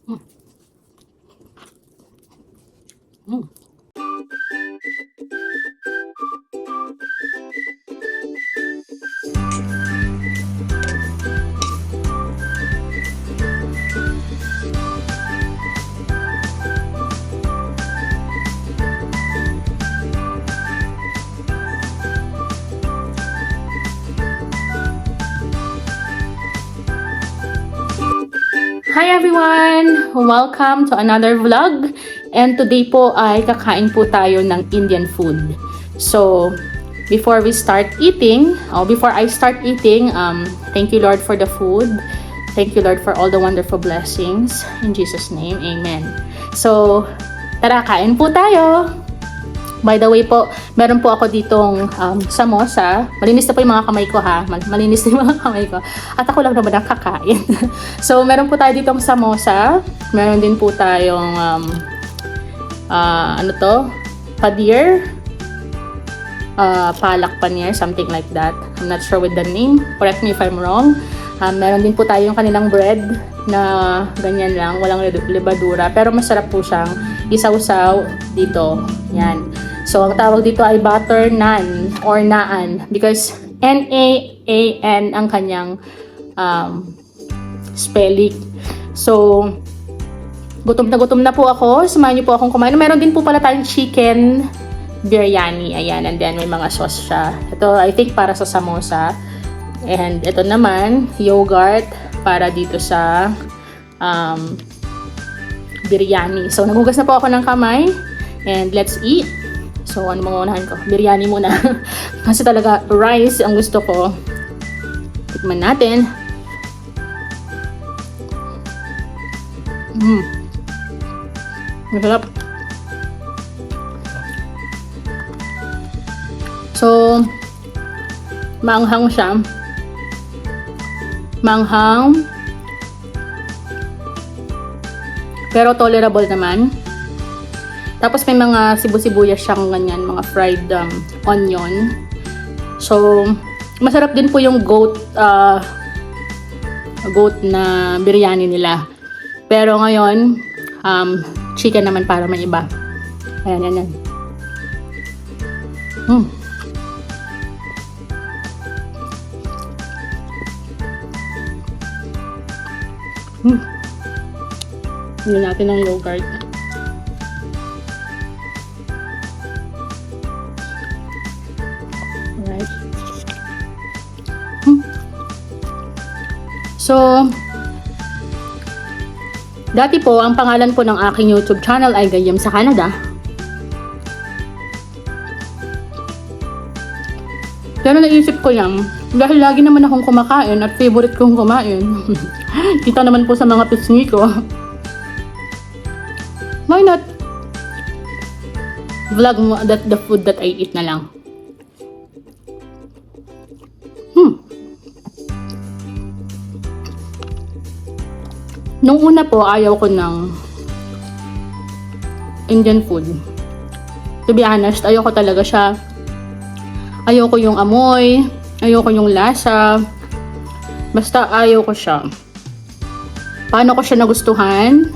Mm. Mm. Hi everyone! Welcome to another vlog. And today po ay kakain po tayo ng Indian food. So, before I start eating, thank you Lord for the food. Thank you Lord for all the wonderful blessings. In Jesus' name, Amen. So, tara, kain po tayo! By the way po, meron po ako ditong samosa. Malinis na po yung mga kamay ko ha. Malinis na yung mga kamay ko. At ako lang naman ang kakain. So, meron po tayo ditong samosa. Meron din po tayong, padir. Palak paneer, something like that. I'm not sure with the name. Correct me if I'm wrong. Meron din po tayo yung kanilang bread na ganyan lang. Walang libadura. Pero masarap po siyang isaw-saw dito. Yan. So, ang tawag dito ay butter naan or naan because N-A-A-N ang kanyang spelling. So, gutom na po ako. Samahan niyo po akong kumain. Meron din po pala tayong chicken biryani. Ayan. And then, may mga sauce siya. Ito, I think, para sa samosa. And ito naman, yogurt para dito sa biryani. So, nagugas na po ako ng kamay. And let's eat. So, ano mga unahan ko? Biryani muna. Kasi talaga, rice ang gusto ko. Tikman natin. Masarap. So, maanghang siya. Maanghang. Pero tolerable naman. Tapos may mga sibu-sibuyas siyang ganyan, mga fried onion. So, masarap din po yung goat na biryani nila. Pero ngayon, chicken naman para may iba. Ayan, yan. Hindi natin ng yogurt. Alright. So, dati po, ang pangalan po ng aking YouTube channel ay Gayam sa Canada. Pero naisip ko yan, dahil lagi naman akong kumakain at favorite kong kumain. Kita naman po sa mga pisngi ko. Why not vlog mo the food that I eat na lang? Nung una po, ayaw ko ng Indian food. To be honest, ayaw ko talaga siya. Ayaw ko yung amoy, ayaw ko yung lasa. Basta ayaw ko siya. Paano ko siya nagustuhan?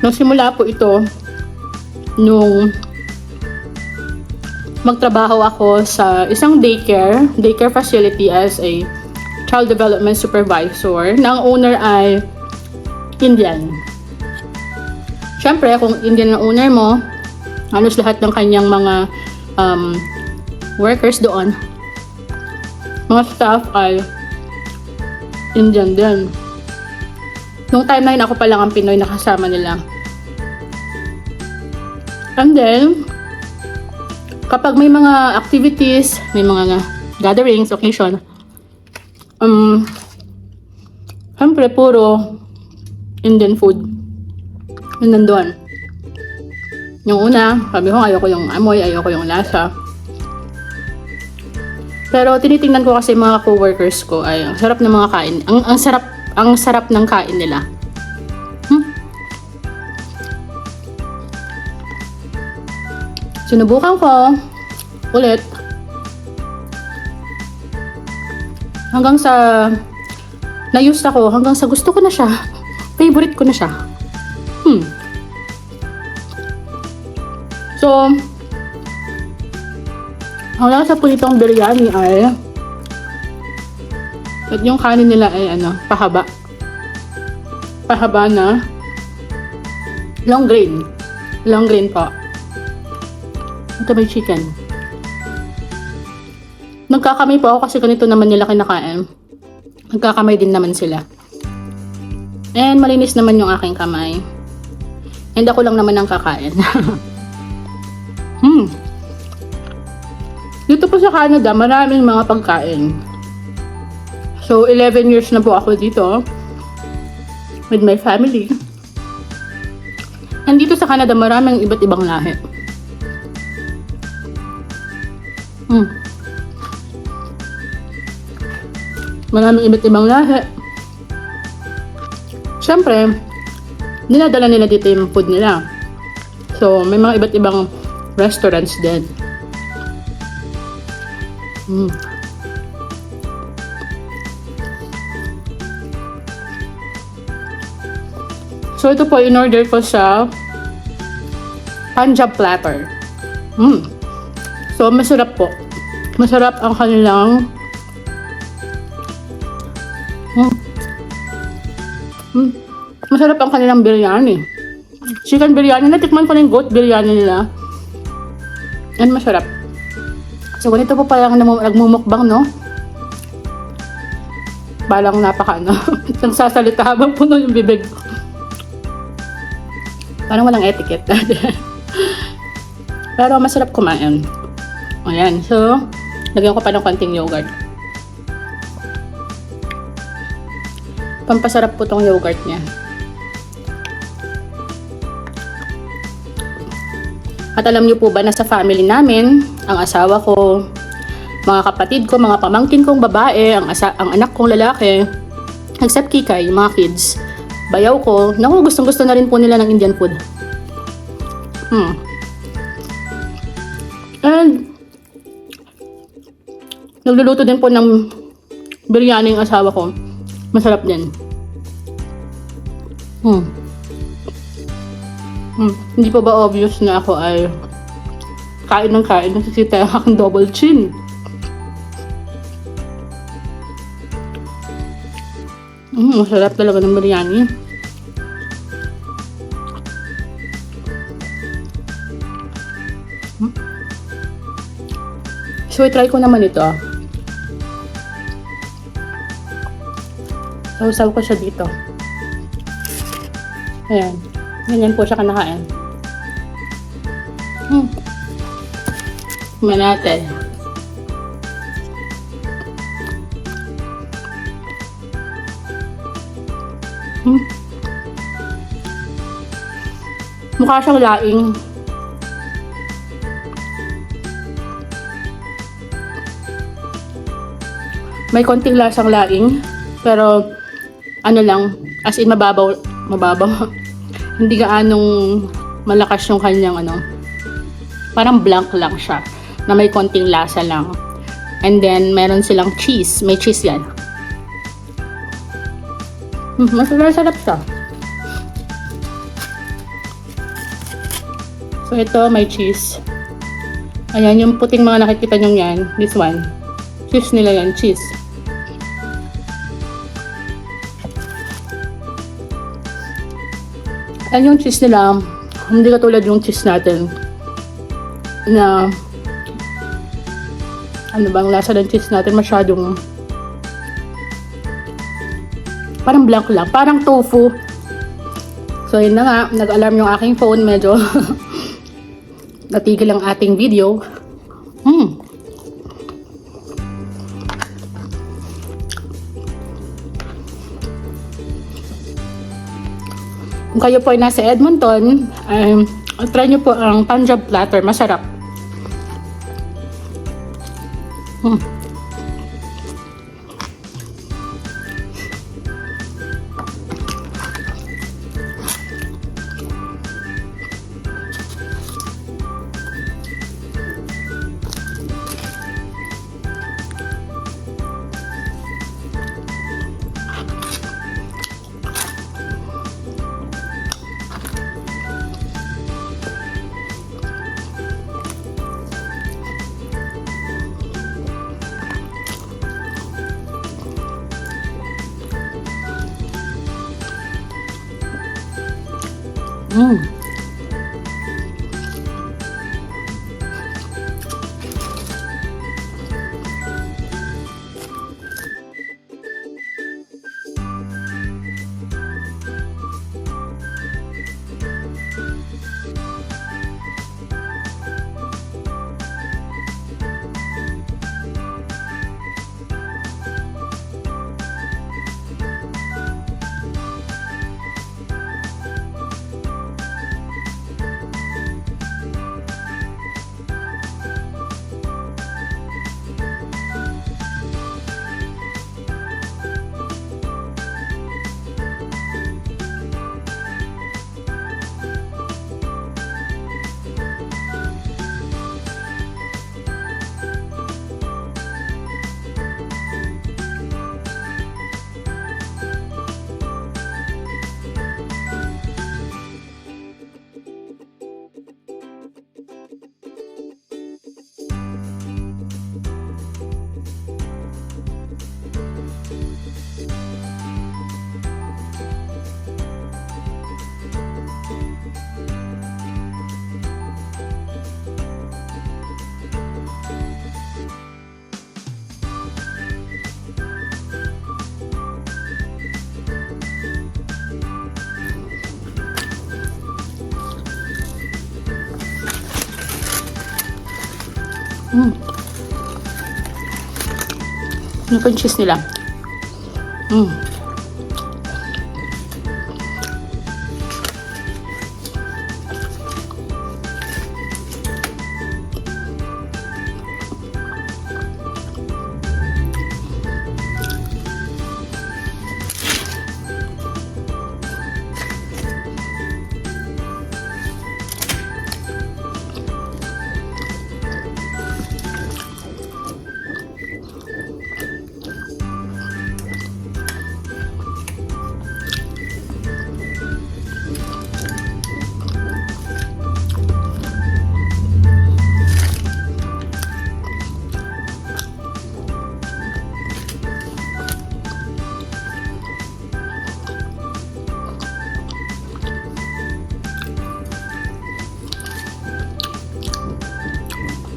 Nagsimula po ito nung magtrabaho ako sa isang daycare facility as a child development supervisor na ang owner ay Indian. Siyempre, kung Indian ang owner mo, halos lahat ng kanyang mga workers doon, mga staff ay Indian din. Nung time na yun, ako pa lang ang Pinoy na kasama nila. And then, kapag may mga activities, may mga gatherings, occasion, siyempre puro Indian food yun nandun. Yung una, sabi ko ayoko yung amoy, ayoko yung lasa. Pero tinitingnan ko kasi mga co-workers ko ay ang sarap ng mga kain. Ang sarap ng kain nila. Sinubukan ko ulit hanggang sa Na-used ako hanggang sa gusto ko na siya. Favorite ko na siya. So, ang lasa po nitong biryani ay at yung kanin nila ay pahaba. Pahaba na long grain. Long grain po. Ito may chicken. Nagkakamay po ako kasi ganito naman nila kinakain. Nagkakamay din naman sila. And malinis naman yung aking kamay. And ako lang naman ang kakain. Dito po sa Canada, maraming mga pagkain. So, 11 years na po ako dito with my family. And dito sa Canada, maraming iba't ibang lahi. Maraming iba't ibang lahi. Siyempre, dinadala nila dito yung food nila. So, may mga iba't ibang restaurants din. So, ito po, in-order ko sa Punjab platter. So, masarap po. Masarap ang kanilang masarap ang kanilang biryani. Chicken biryani. Natikman ko na yung goat biryani nila. And masarap. So, ganito po parang nagmumukbang, no? Parang nagsasalita habang puno yung bibig. Parang walang etiquette. Pero masarap kumain. Ayan. So, lagyan ko pa ng konting yogurt. Pampasarap po tong yogurt niya. At alam niyo po ba na sa family namin, ang asawa ko, mga kapatid ko, mga pamangkin kong babae, ang anak kong lalaki, except Kikay, yung mga kids, bayaw ko, naku, gustong-gusto na rin po nila ng Indian food. And, nagluluto din po ng biryani yung asawa ko. Masarap din. Hindi pa ba obvious na ako ay kain ng kain, nakikita yung aking double chin. Masarap talaga ng biryani. So, i-try ko naman ito. Sausaw ko siya dito. Ayan. Ganyan po siya kanakain. Tingnan natin. Mukha siyang laing. May konting lasang laing. Pero, lang, as in mababaw. Hindi gaanong malakas yung kanyang parang blank lang siya. Na may konting lasa lang. And then, meron silang cheese. May cheese yan. Masarap siya. So, ito, may cheese. Ayan, yung puting mga nakikita nyo yan. This one. Cheese nila yan. Cheese. Ayan yung cheese nila. Hindi katulad yung cheese natin. Na, bang lasa ng cheese natin masyadong parang blank lang. Parang tofu. So, yun na nga. Nag-alarm yung aking phone. Medyo natigil ang ating video. Kung kayo po ay nasa Edmonton, try nyo po ang Punjab platter. Masarap. Mm. Mm. Ano pa yung cheese nila? Mm.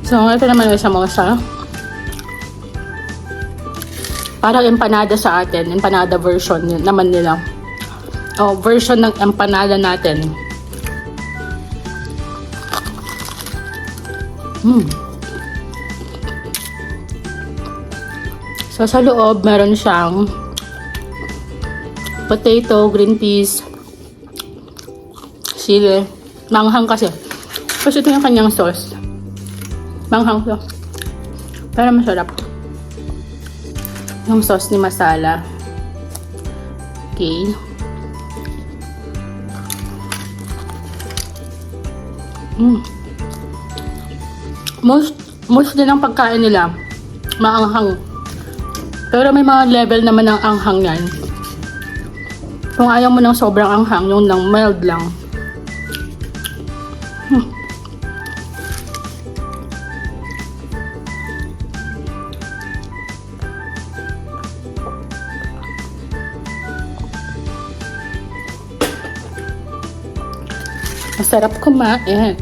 So, ito naman yung samosa. Parang empanada sa atin. Empanada version naman nila. O, version ng empanada natin. So, sa loob, meron siyang potato, green peas, sili. Manghang kasi. Kasi ito yung kanyang sauce. Manghang to. Pero masarap. Yung sauce ni masala. Okay. Most din ang pagkain nila maanghang. Pero may mga level naman ng anghang yan. Kung ayaw mo ng sobrang anghang, yung ng mild lang. Masarap kumain.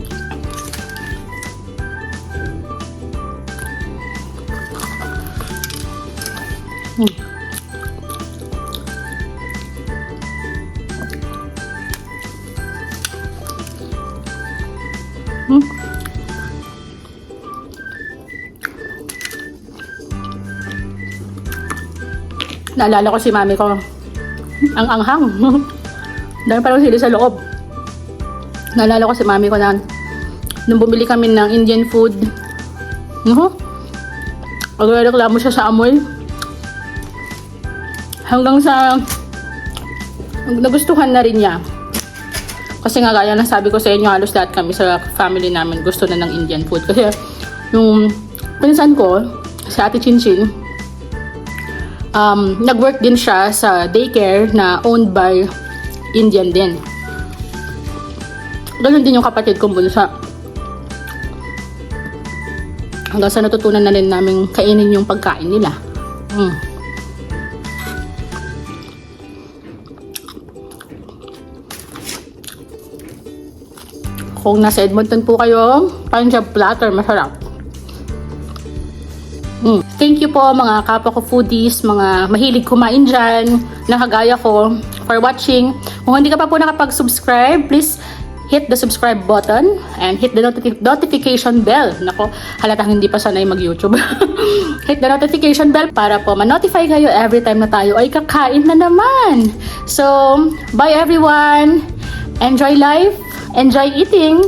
Naalala ko si mami ko. Ang anghang. Dahil parang sili sa loob. Naalala ko si mami ko na nung bumili kami ng Indian food. Agreklamo siya sa amoy. Hanggang sa nagustuhan na rin niya. Kasi nga gaya na sabi ko sa inyo, halos lahat kami sa family namin gusto na ng Indian food. Kasi yung pinsan ko, si Ate Chinchin, nag-work din siya sa daycare na owned by Indian din. Ganun din yung kapatid kong bunso. Hanggang sa natutunan na rin namin kainin yung pagkain nila. Kung nasa Edmonton po kayo, Punjab platter, masarap. Thank you po mga kapwa ko foodies, mga mahilig kumain dyan, na kagaya ko, for watching. Kung hindi ka pa po nakapag-subscribe, please hit the subscribe button and hit the notification bell. Nako, halatang hindi pa sanay mag-YouTube. Hit the notification bell para po ma-notify kayo every time na tayo ay kakain na naman. So, bye everyone! Enjoy life! Enjoy eating!